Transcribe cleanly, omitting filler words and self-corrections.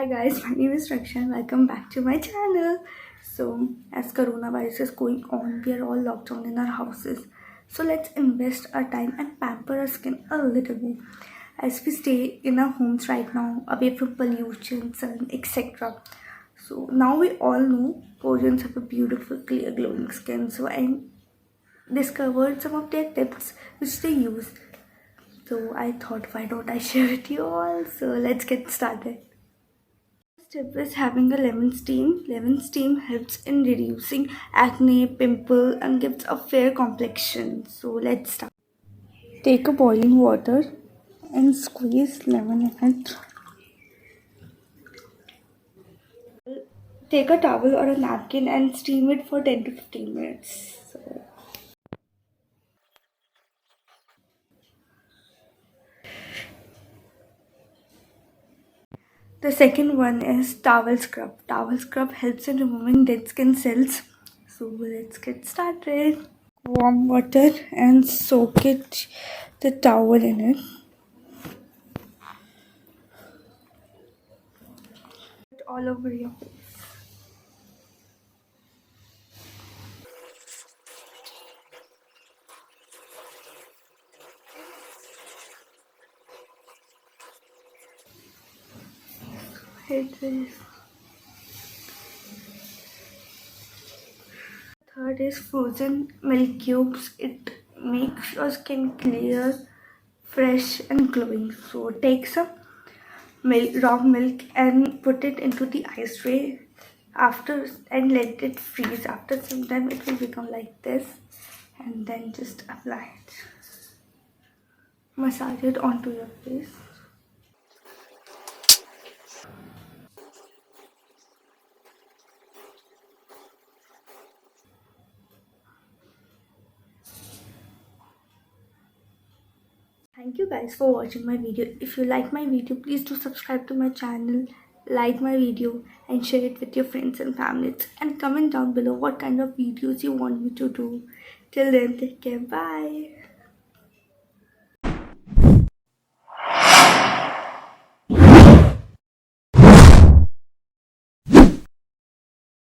Hi guys, my name is Raksha and welcome back to my channel. So, as coronavirus is going on, we are all locked down in our houses. So let's invest our time and pamper our skin a little bit as we stay in our homes right now, away from pollution, sun, etc. So now we all know Koreans have a beautiful, clear, glowing skin. So I discovered some of their tips which they use. So I thought, why don't I share with you all? So let's get started. Tip is having a lemon steam. Lemon steam helps in reducing acne, pimple, and gives a fair complexion. So let's start. Take a boiling water and squeeze lemon in it. Take a towel or a napkin and steam it for 10 to 15 minutes. The second one is towel scrub. Towel scrub helps in removing dead skin cells. So let's get started. Warm water and soak the towel in it. All over your face. Heathy. Third is frozen milk cubes. It makes your skin clear, fresh and glowing. So take some raw milk and put it into the ice tray and let it freeze. After some time it will become like this and then just apply it. Massage it onto your face. Thank you guys for watching my video. If you like my video, please do subscribe to my channel, like my video and share it with your friends and families, and comment down below what kind of videos you want me to do. Till then, take care. Bye.